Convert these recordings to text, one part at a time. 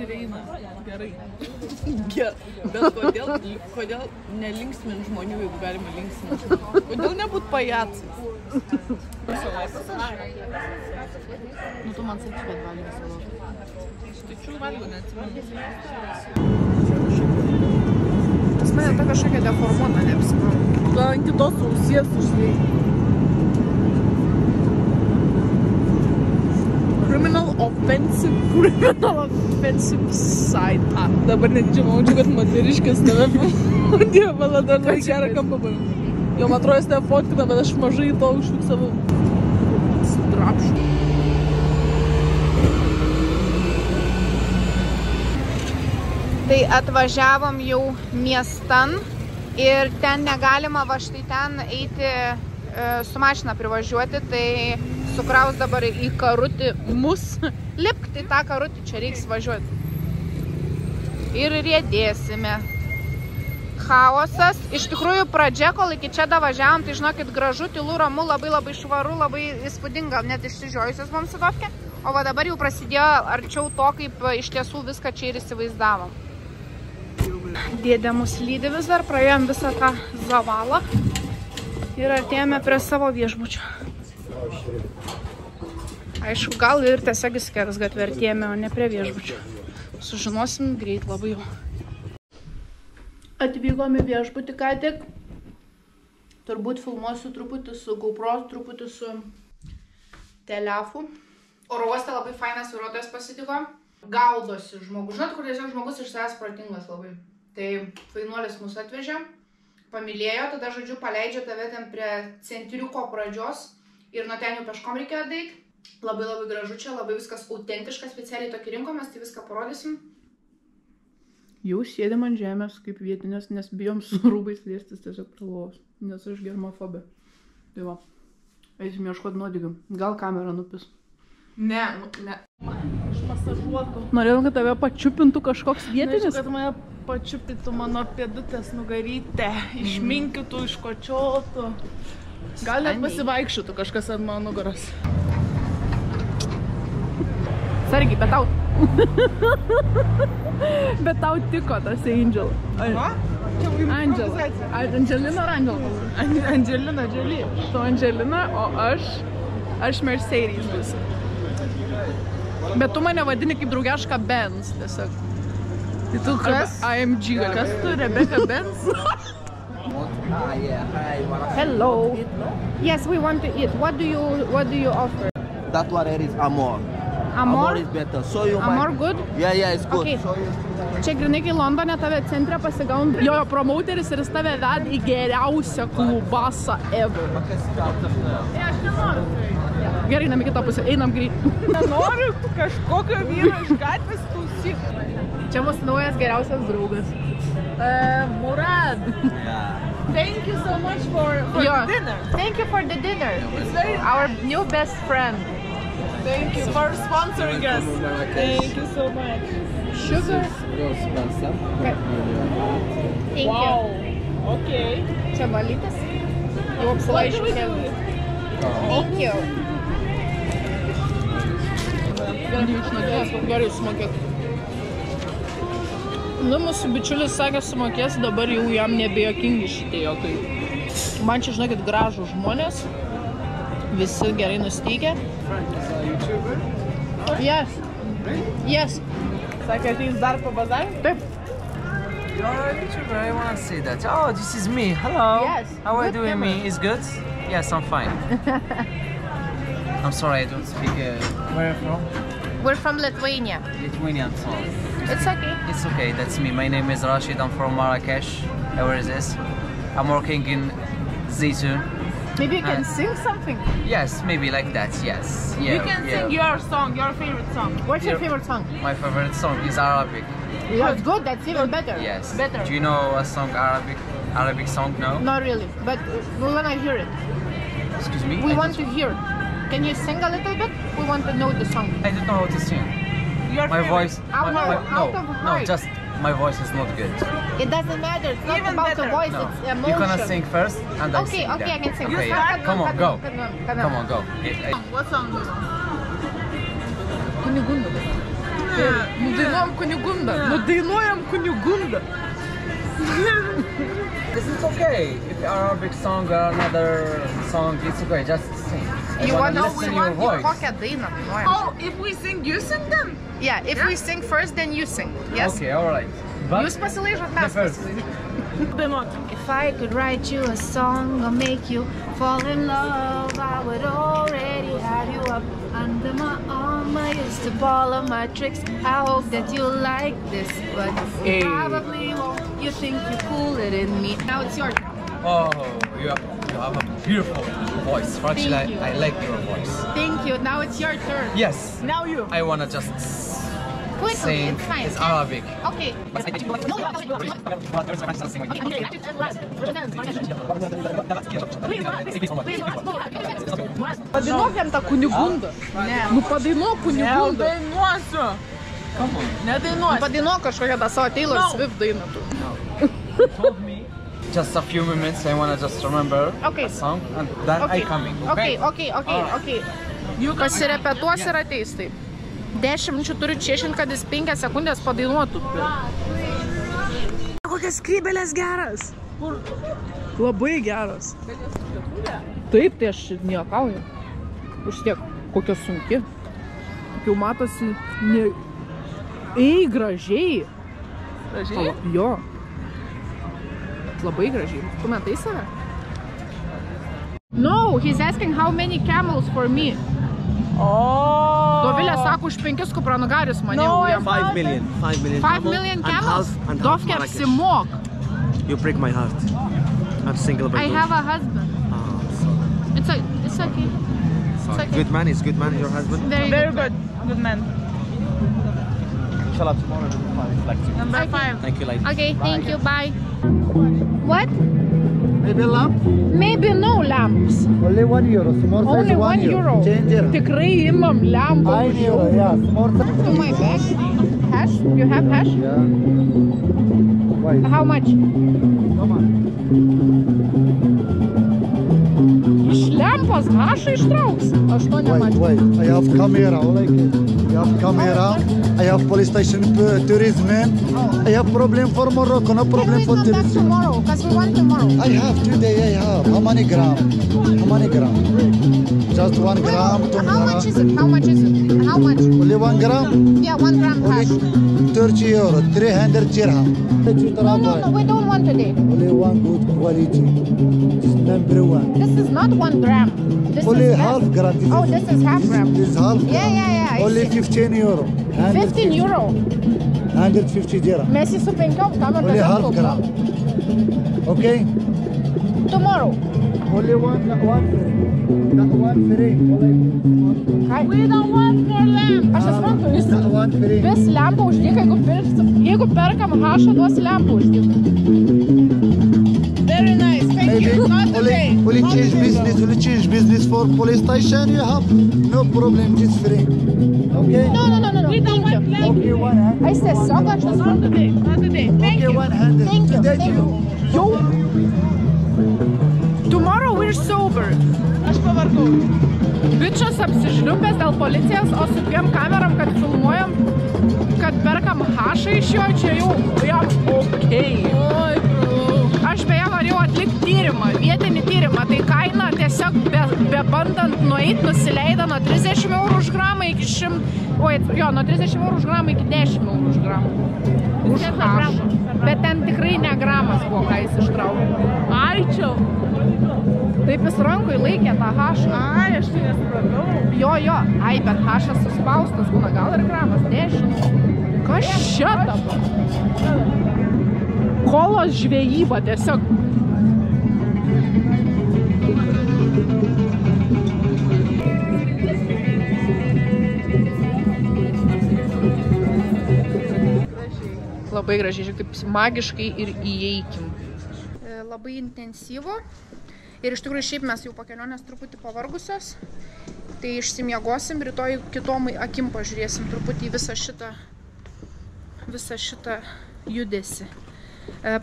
ir eina. Gerai. Bet kodėl nelinksmint žmonių, jeigu galima linksminti? Kodėl nebūt pajacais? Nu, tu man sakyk, kad valgys salotą. Aš tačiau valgiu, neatsimenu. Pas mane ta kažkokia deformuota, neapsimanau. Gal ant kitos ausies uždėjai. Criminal offensive side. Dabar netyčia maučiu, kad moteriškės tave Dieve, man dar gerą kampą buvo. Jo, man atrodo, jis tave fotkina, bet aš mažai to užfiksavau. Sutrapšu. Tai atvažiavom jau miestan ir ten negalima va štai ten eiti su mašina privažiuoti, tai sukraus dabar į karutį mus. Lipk, tai tą karutį čia reiks važiuoti. Ir riedėsime. Chaosas. Iš tikrųjų pradžia, kol iki čia davažiavom, tai žinokit, gražu, tylu, ramu, labai švaru, labai įspūdinga, net išsižiojusios mums Sidovke. O va dabar jau prasidėjo arčiau to, kaip iš tiesų viską čia ir įsivaizdavom. Dėdė mus lydi vis dar, praėjom visą tą zavalą ir artėjome prie savo viešbučio. Aišku, gal ir tiesiog į Skersgatvę artėjome, o ne prie viešbučio. Sužinosim greit labai jau. Atvykom į viešbutį ką tik. Turbūt filmuosiu truputį su GoPro, truputį su telefu. Oro uoste labai fainas vairuotojas pasitiko. Gaudosi žmogus. Žinot, kur tiesiog žmogus iš savęs protingas labai. Tai fainuolis mus atvežė, pamilėjo, tada, žodžiu, paleidžia tave ten prie centriuko pradžios ir nuo ten jau peškom reikėjo daigt. Labai gražu čia, labai viskas autentiška, specialiai tokį rinkomės, tai viską parodysim. Jau sėdėm ant žemės kaip vietinės, nes bijom su rūbais liestis tiesiog prie lovos, nes aš germofobė. Tai va, eisim ieškot nuodygių. Gal kamera nupis. Ne. Aš masažuotų. Norėjau, kad tave pačiupintų kažkoks vietinis? Norėjau, kad mane pačiupintų mano pėdutės nugarytę, išminkytų, iškočiotų. Gal net pasivaikščiotų kažkas ant mano nugaros. Sargiai, bet tau... Bet tau tiko tas Angel. Angelina ar Angel? Angelina Jolie. Tu Angelina, o aš Mercedes bus. Bet tu mane vadini kaip draugiašką Benz, tiesiog. Tai tu kas? AMG. Kas tu, Rebecca Benz? Hello. Yes, we want to eat. What do you offer? That one here is Amor. Amor is better. So you Amor good? Yeah, it's good. Okay. Čia grinai, kai Londone tave centre pasigaun. Jo, promouteris ir jis tave ved į geriausią klubasą ever. Aš nenoriu. Gerai, einam į kitą pusę, einam greit. Nenoriu kažkokio vyro iš gatvės klausyti. Čia mūsų naujas geriausias draugas. Murad. Thank you so much for the dinner. Thank you for the dinner. It's our new best friend. Thank you for sponsoring us. Thank you so much. Sugar. Thank you. Okay. Čia malytas. Jau apsilaiškiu. Thank you. Gerai sumokėt. Nu, mūsų bičiulis sakė sumokės, dabar jau jam nebejokingi šitie jokai. Man čia, žinokit, gražų žmonės. Visi gerai nusteikę. Yes. Yes. Sakė, ateis dar pabazarį? Taip. You're a YouTuber, I want to see that. Oh, this is me. Hello. Yes. How are you doing, me? Is good? Yes, I'm fine. I'm sorry, I don't speak. Where are you from? We're from Lithuania. Lithuanian song. It's okay. It's okay, that's me. My name is Rashid. I'm from Marrakesh. Where is this? I'm working in Zaytoun. Maybe you can sing something. Yes, maybe like that. Yes. Yeah, You can sing your song, your favorite song. What's your favorite song? My favorite song is Arabic. That's good. That's even better. Yes. Better. Do you know a song Arabic song? No. Not really, but we want to hear it. Excuse me. We want to hear. Can you sing a little bit? We want to know the song. I don't know how to sing. Your My favorite. voice. Out of No, heart. just my voice is not good. It doesn't matter. It's not Even about the better. voice. No. It's emotion. You're gonna sing first, and I Okay, sing okay, then. I can sing. Okay, start. come on, go. Come Come on, go. What song do you want? Kunigundų. Nudainuojam Kunigundą. Nudainuojam Kunigundą. This is okay. If Arabic song or another song, it's okay. Just sing. You want to listen to your voice. kokią dainą dainuojam? Oh, if we sing, you sing then? Yeah, if we sing first, then you sing. Yes? Okay, alright. But Jūs pasilaižot, mes first. pasilaižot. Dainuoti. If I could write you a song or make you fall in love, I would already have you up under my arm. I used to follow my tricks. I hope that you like this, but you probably won't. You think you're cooler than me. Now it's your turn. Oh, you have a beautiful voice. Actually, Thank you. I like your voice. Thank you. Now it's your turn. Yes. Now you. I wanna just Quickly, sing. it's fine. It's Arabic. Okay. Padainuok jam tą Kunigundą. Ne. Nu padainuok Kunigundą. Dainuosiu. Come on. Nedainuosiu. Padainuok kažkokią tą savo Taylor Swift dainą tu. Told me. Just a few minutes. I wanna just remember Okay. a song, and then I coming. Okay. Pasirepetuos ir ateis taip. 10 minučių turiu čiešint, kad jis 5 sekundės padainuotų. Kokias skrybelės geras. Labai geras. Taip, tai aš niekauju. Už tiek, kokia sunki. Jau matosi, ei, gražiai. Gražiai? Jo. Labai gražiai. Tu matai save? No, he's asking how many camels for me. Dovilė sako, už 5 kupranugarius mane No, ujam. 5 million. 5 million. 5 million camels? Dovke apsimok. You break my heart. I'm single. But I have a husband. It's okay. sorry. okay. Good man. Is good man your husband? Very Very good. good. Good man. Inshallah tomorrow we'll reflect. Number 5. Thank you, ladies. Okay, thank you, bye. What? Maybe lamp? Maybe no lamps. Only €1. Small size Only 1 euro. Change it. Tikrai imam lempą. €1, yeah. Small size. To my bag. Hash? You have hash? Yeah. Why? How much? Come on. Iš lempos hašą ištrauks. Aš to Wait, nemačiau. wait. I have camera. All I get. I have camera. I have police station tourism. I have problem for Morocco. No problem for tourism. tomorrow? Because we want tomorrow. I have today. I have. How many gram? How many gram? Just 1 gram. 2 How gram. much is it? How much is it? How much? Only 1 gram? Yeah, 1 gram Only hash. €30. 300 dirham. No, we don't want today. Only one good quality. Number 1. This is not 1 gram. This Only is half gram. Oh, this is half gram. This is half gram. Yeah, I Only see. €15. 15 euro. 150 dirham. Mes jį su 5 kamerom. Only half gram. Okay? Tomorrow. Only one free. Not one free. We don't want more lamp. Aš suprantu, jūs Not one free. vis lempą uždyk, jeigu perkam hašą, duos lempą uždyk. Very nice. Thank Maybe you. Not today. only change business for police station. You have no problem. It's free. Okay? No. Thank you. Okay, 100. Aš tiesiog aš Not today. Not today. Thank Okay, you. 100. Thank you. Today Thank you. you. Tomorrow we're sober. Aš pavargau. Bičas apsižliupęs dėl policijos, o su 2 kamerom, kad filmuojam, kad perkam hašą iš jo, čia jau jam okei. Aš beje norėjau atlikti tyrimą, vietinį tyrimą, tai kaina tiesiog be bandant nueit nusileido nuo 30 eurų už gramą iki 100, nuo 30 eurų už gramą iki 10 eurų už gramą. Už hašą. Bet ten tikrai ne gramas buvo, ką jis ištraukė. Ai, čia. Taip jis rankoj laikė tą hašą. Ai, aš tai nesupratau. Jo, ai, bet hašas suspaustas būna, gal ir gramas, nežinau. Kas čia dabar? Kolos žvejyba tiesiog. Labai gražiai, žiūrėk, taip magiškai ir įeikim. Labai intensyvu. Ir iš tikrųjų šiaip mes jau po kelionės truputį pavargusios. Tai išsimiegosim, rytoj kitom akim pažiūrėsim truputį visą šitą judesį.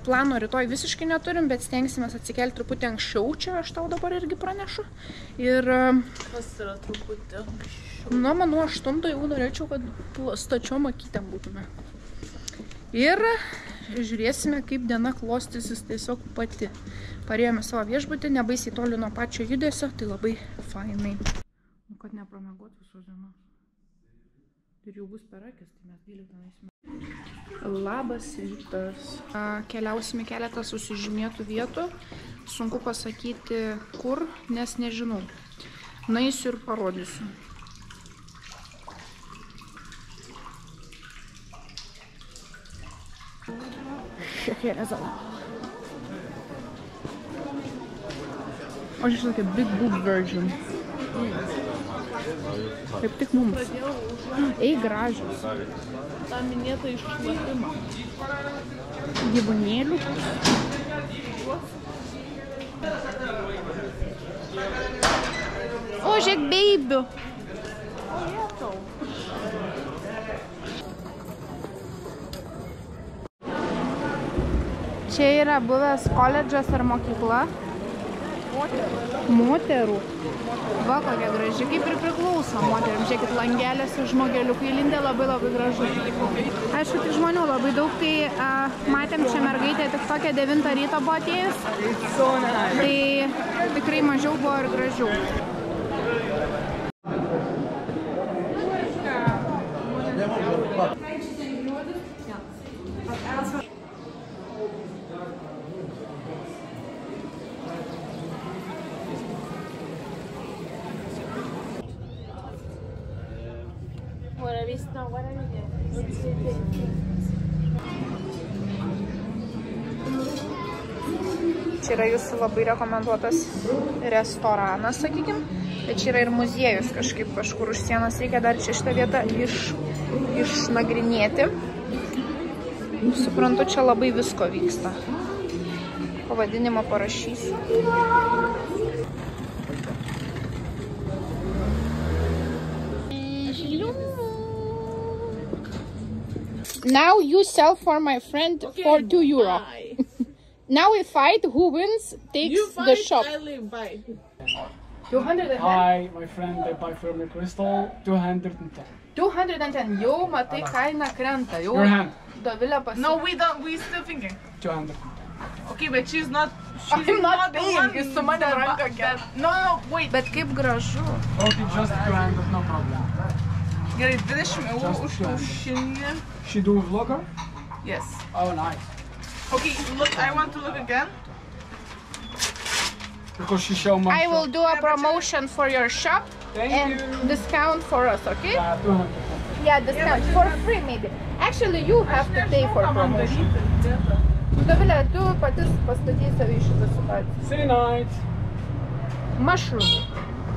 Plano rytoj visiškai neturim, bet stengsime atsikelti truputį anksčiau, čia aš tau dabar irgi pranešu. Ir... Kas yra truputį anksčiau? Nu, manau, 8 jau norėčiau, kad stačiom akytėm būtume. Ir žiūrėsime, kaip diena klostysis tiesiog pati. Parėjome savo viešbutį, nebaisiai toli nuo pačio judesio, tai labai fainai. Nu, kad nepramiegot visos dienos. Ir jau bus per akis, tai mes 12 naisime. Labas rytas. Keliausime keletą susižymėtų vietų. Sunku pasakyti kur, nes nežinau. Naisiu ir parodysiu. Šekėlė zala. O šis tokia big boob version. Kaip tik mums. Ei, gražius. Ta minėta iššlapimą. Gyvūnėlių. O, žiūrėk, beibių. Čia yra buvęs koledžas ar mokykla. Moterų. Va, kokia graži, kaip ir priklauso moteriam. Žiūrėkit, langelėse žmogeliukai įlindę, labai gražu. Aišku, tik žmonių labai daug, kai matėm čia mergaitę tik tokią 9 ryto buvo atėjus. Tai tikrai mažiau buvo ir gražiau. Čia yra jūsų labai rekomenduotas restoranas, sakykim. Bet čia yra ir muziejus kažkur už sienos. Reikia dar čia šitą vietą išnagrinėti. Suprantu, čia labai visko vyksta. Pavadinimą parašysiu. Now you sell for my friend for 2 euro. Now we fight. Who wins takes the shop. I live by. 210. Hi, my friend. I buy from the crystal 210. 210. Jau matai, kaina krenta. Jau Your hand. Dovilė pasi. No, we don't. We still thinking. 210. Okay, but she's not. She's I'm not the paying, one jis su manim ranką kelia. No, wait. Bet kaip gražu. Okay, just 200, no problem. Gerai, 20 eurų už Just kiaušinį. She do vlogger? Yes. Oh, nice. Okay, look. I want to look again. Because she show my I will shop. do a promotion for your shop Thank and you. discount for us, okay? Yeah, 200. Yeah, discount for free maybe. Actually, you have to pay for promotion. Dovilė, tu patys pastatys save į šitą situaciją. See you night. Mushroom.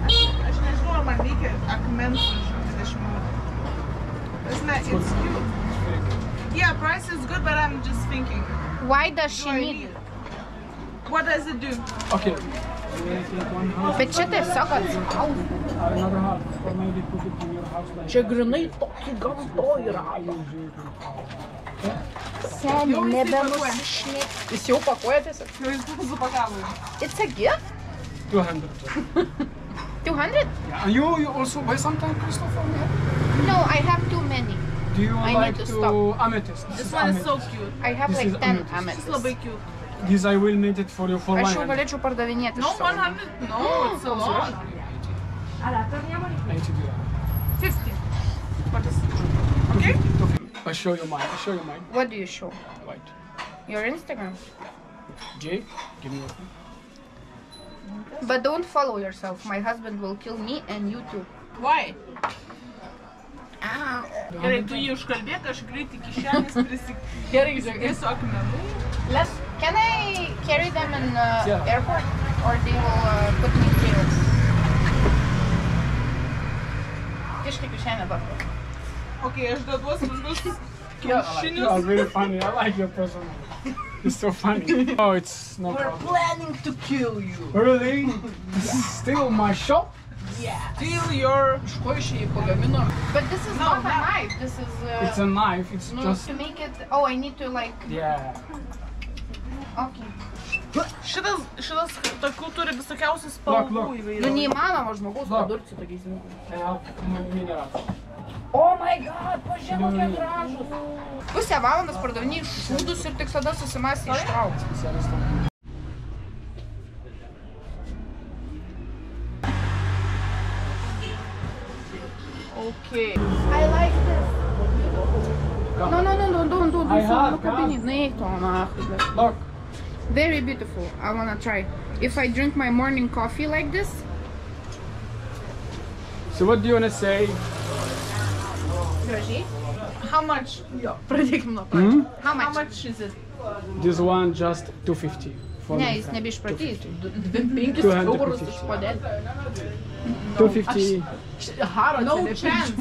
Aš nežinau, ar man reikia akmens už 20 eurų. Prasme, it's cute. Yeah, price is good, but I'm just thinking. Why does she Do I need need it? it? What does it do? Okay. You want to take one house? Bet čia tiesiog atspausdinti. Another house. Or maybe put it in your house like Čia grinai tokį gamtoj yra. Seniai, nebenusišnėk. Jis jau pakuoja tiesiog. Jau jis supakavo. It's a gift? 200. 200? Yeah. And you also buy sometimes crystal from me? No, I have too many. Do you I like need to to stop. amethyst? This one is so amethyst. cute. I have This like is 10 amethyst. This amethysts. is labai cute. This I will make it for you for Aš jau 100. galėčiau pardavinėti No, iš savo. 100. No, it's a lot. 80 dirham. 50. What is it? Okay? I'll show you mine. I'll show you mine. What do you show? Right. Your Instagram? Jay, give me your phone. But don't follow yourself. My husband will kill me and you too. Why? Ow. Gerai, tu jį užkalbėk, aš greitai kišenės Gerai, žiūrėsiu akmenų. Can I carry them in Yeah. airport or they will put me in jails? Kiškai kišenę dabar. Okay, aš daduosiu visus You are kiaušinius. really funny. I like your personality. It's so funny. Oh, it's no We're problem. planning to kill you. Really? Still my shop? Steal your... Iš ko iš jį pagamino? But this is not a knife. This is It's a knife. It's no, just to make it. Oh, I need to like. yeah. Okay. Šitas tokių turi visokiausių spalvų įvairių. Nu, neįmanoma žmogaus padurti su tokiais rinkais. I have minerals. Oh my god, pažiūrėk, kokie gražus. Pusę valandos pardavinėjai šūdus ir tik tada susimąstė ištraukti. Okay. I like this. No, don't. I have, come. Look. Very beautiful. I wanna try. If I drink my morning coffee like this. So what do you wanna say? Gražiai. How much? Jo, pradėkim nuo pradžio. How How much? much is it? This one just 250. For Ne, my jis friend. nebeišpratys. 5 eurus už puodelį. 250. No chance.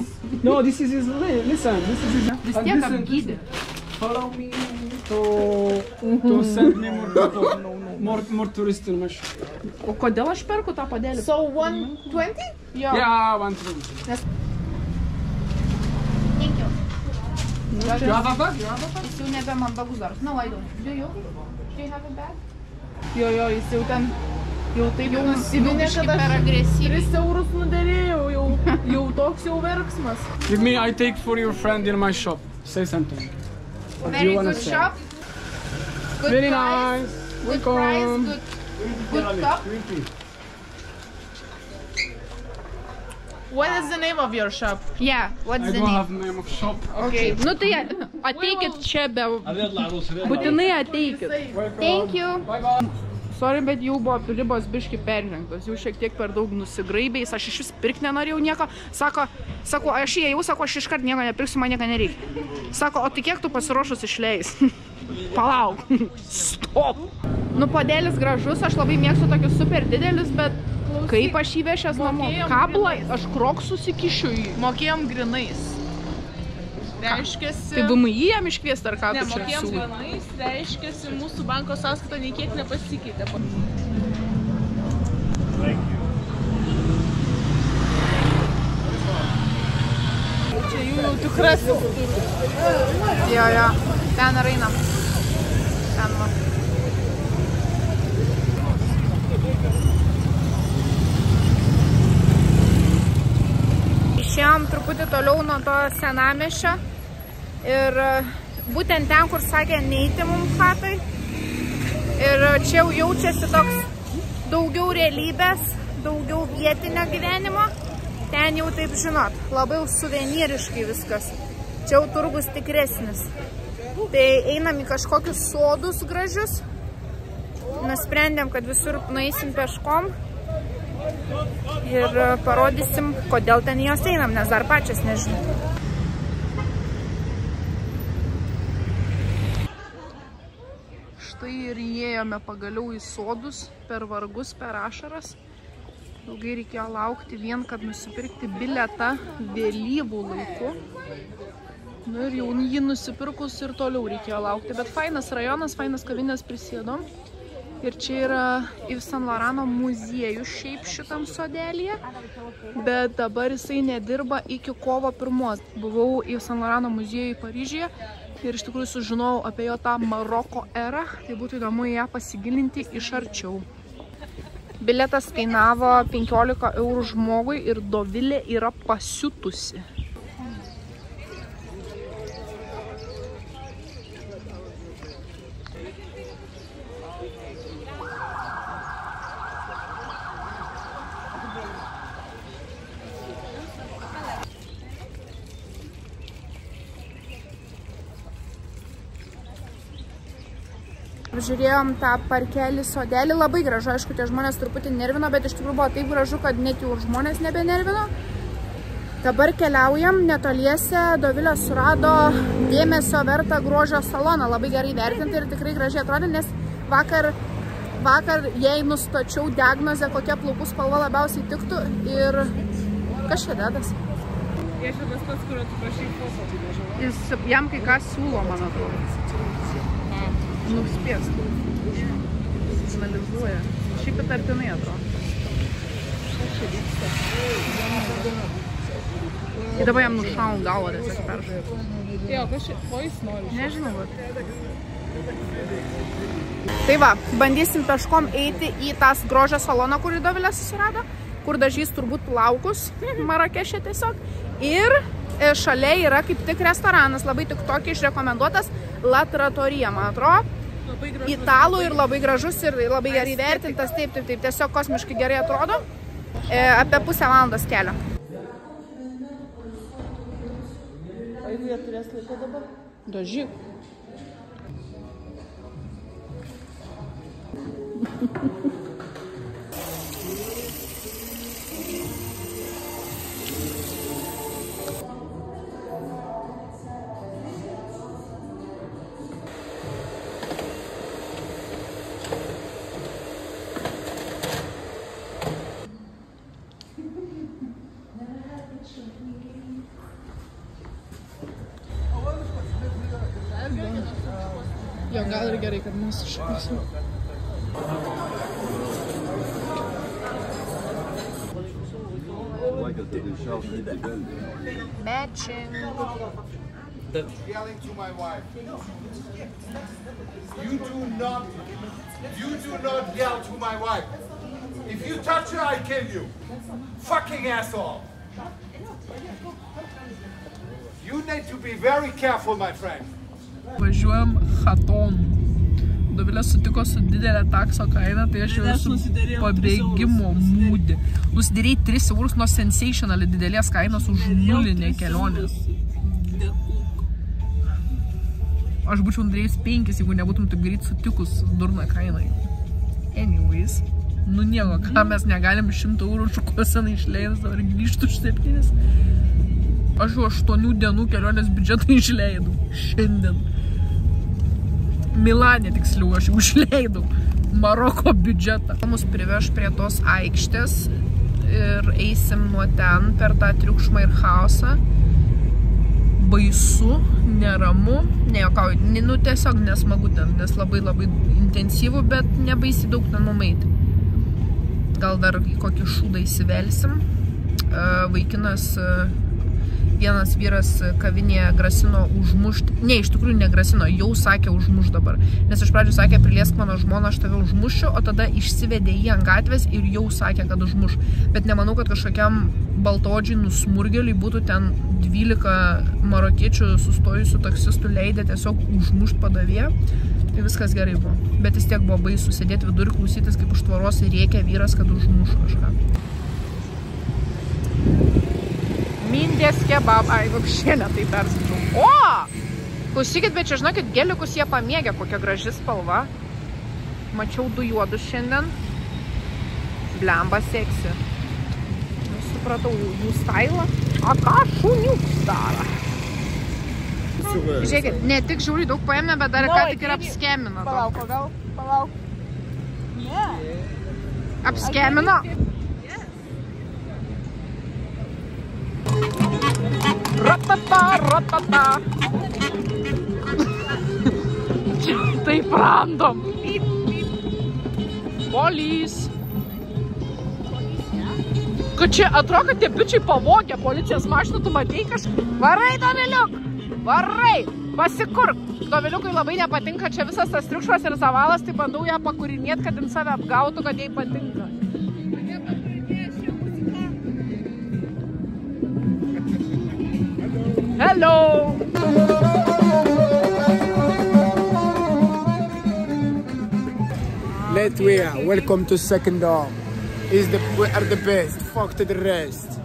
No, this is his. Listen, this is his. Vis tiek apgydė. Follow me to send me more tourists in my shop. O kodėl aš perku tą puodelį? So 120? Jo. Yeah, 120. Thank you. You have a bag? Jis jau nebe man bagus daros. No, I don't. Do you? Do you have a bag? Jo, jis jau ten, jau taip Jau nusiminė, biškį kad per aš agresyviai. 3 eurus nuderėjau, jau toks jau verksmas. Give me, I take for your friend in my shop. Say something. What do Very you wanna good say? shop. Good Very price. nice. Good price. Welcome. Good cup. What is the name of your shop? Yeah, what's I the don't name? have name of shop. Okay. Nu tai ateikit čia be... Būtinai ateikit. Thank you. Bye bye. Sorry, bet jau buvo ribos biški peržengtos, jau šiek tiek per daug nusigraibėjais, aš iš vis pirkti nenorėjau nieko. Sako, aš įėjau, sako, aš iškart nieko nepirksiu, man nieko nereikia. Sako, o tai kiek tu pasiruošus išleis? Palauk. Stop. Nu, puodelis gražus, aš labai mėgstu tokius super didelius, bet kaip aš įvešęs namo kablą, aš kroksus įkišiu į... Mokėjom grinais. Reiškiasi... Tai VMI jam iškviesti ar ką tu čia siūlai? Ne, mokėjom grinais, reiškiasi mūsų banko sąskaita nei kiek nepasikeitė. Čia jų tikrasis. Jo, ten ir einam. Ten man. Išėjom truputį toliau nuo to senamiesčio ir būtent ten, kur sakė neiti mums chatai. Ir čia jau jaučiasi toks daugiau realybės, daugiau vietinio gyvenimo. Ten jau taip žinot, labai suvenyriškai viskas. Čia jau turgus tikresnis. Tai einam į kažkokius sodus gražius. Nusprendėm, kad visur nueisim peškom. Ir parodysim, kodėl ten jos einam, nes dar pačias nežinau. Štai ir įėjome pagaliau į sodus, per vargus, per ašaras. Ilgai reikėjo laukti vien, kad nusipirkti bilietą vėlyvų laiku. Nu ir jau jį nusipirkus ir toliau reikėjo laukti. Bet fainas rajonas, fainas kavinės prisėdom. Ir čia yra Yves Saint Laurento muziejus šiaip šitam sodelyje, bet dabar jisai nedirba iki kovo 1. Buvau Yves Saint Laurento muziejuje Paryžiuje ir iš tikrųjų sužinojau apie jo tą Maroko erą, tai būtų įdomu ją pasigilinti iš arčiau. Bilietas kainavo 15 eurų žmogui ir Dovilė yra pasiutusi. Žiūrėjom tą parkelį sodelį, labai gražu, aišku, tie žmonės truputį nervino, bet iš tikrųjų buvo taip gražu, kad net jau žmonės nebenervino. Dabar keliaujam, netoliese Dovilė surado dėmesio vertą grožio saloną, labai gerai vertinti ir tikrai gražiai atrodė, nes vakar jai nustačiau diagnozę, kokia plaukų spalva labiausiai tiktų ir kas čia dedas? Jie čia tas pats, kurio tu prašai foto. Jis jam kai ką siūlo, man atrodo. Nuspės. Analizuoja. Šiaip įtartinai atrodo. Kas čia vyksta? Ir dabar jam nušaun galvą, tiesiog peržai. Jo, kas čia? Ko jis nori? Nežinau, bet... Tai va, bandysim peškom eiti į tas grožio saloną, kurį Dovilė susirado, kur dažys turbūt plaukus Marakešė tiesiog. Ir šalia yra kaip tik restoranas, labai tik tokį išrekomenduotas La Trattoria, man atrodo. Italų ir labai gražus ir labai gerai vertintas, taip, tiesiog kosmiškai gerai atrodo. Apie pusę valandos kelio. O jeigu jie turės laiko dabar? Dažyk. Jo, gal ir gerai, kad mes iššausim. Matching. Yelling to my wife. You do not yell to my wife. If you touch her, I kill you. Fucking asshole. You need to be very careful, my friend. Važiuojam Hatonu. Dovilė sutiko su didelė takso kaina, tai aš jau esu pabėgimo mūdė. Nusidėrėjai 3 eurus nuo sensationally didelės kainos už nulinę kelionės. Aš būčiau nudarėjus 5, jeigu nebūtum taip greit sutikus durną kainą. Anyways, nu nieko, ką mes negalim 100 eurų šukuoseną išleidus, dabar grįžtų už 7. Aš jau 8 dienų kelionės biudžetą išleidau šiandien. Milane tiksliau, aš jau išleidau Maroko biudžetą. Mus priveš prie tos aikštės ir eisim nuo ten per tą triukšmą ir chaosą. Baisu, neramu, nejokauju, nu tiesiog nesmagu ten, nes labai intensyvu, bet nebaisi daug ten mum eiti. Gal dar į kokį šūdą įsivelsim. Vaikinas, vienas vyras kavinėje grasino užmušti. Ne, iš tikrųjų negrasino, jau sakė užmuš dabar. Nes iš pradžių sakė, priliesk mano žmoną, aš tave užmušiu, o tada išsivedė jį ant gatvės ir jau sakė, kad užmuš. Bet nemanau, kad kažkokiam baltaodžiui nusmurgeliui būtų ten 12 marokiečių sustojusių taksistų leidę tiesiog užmušt padavėją. Tai viskas gerai buvo. Bet vis tiek buvo baisu sėdėti vidur ir klausytis, kaip už tvoros rėkia vyras, kad užmuš kažką. Mindės kebab, ai, vapšė ne tai perskaičiau. O! Klausykit, bet čia žinokit, gelikus jie pamėgė, kokia graži spalva. Mačiau 2 juodus šiandien. Blemba seksi. Supratau jų stylą. A ką šuniuks daro? Žiūrėkit, ne tik žiūri daug paėmė, bet dar ką tik ir apskemino. Palauk. Ne. Apskemino? Ratata. Taip random. Polis. Kad čia atrodo, kad tie bičiai pavogė policijos mašiną, tu matei kažką? Varai, Doviliuk! Varai! Pasikurk! Doviliukui labai nepatinka čia visas tas triukšmas ir zavalas, tai bandau ją pakurinėti, kad jin save apgautų, kad jai patinka. Hello! Latvia, welcome to Second Dome. We are the best. Fuck to the rest.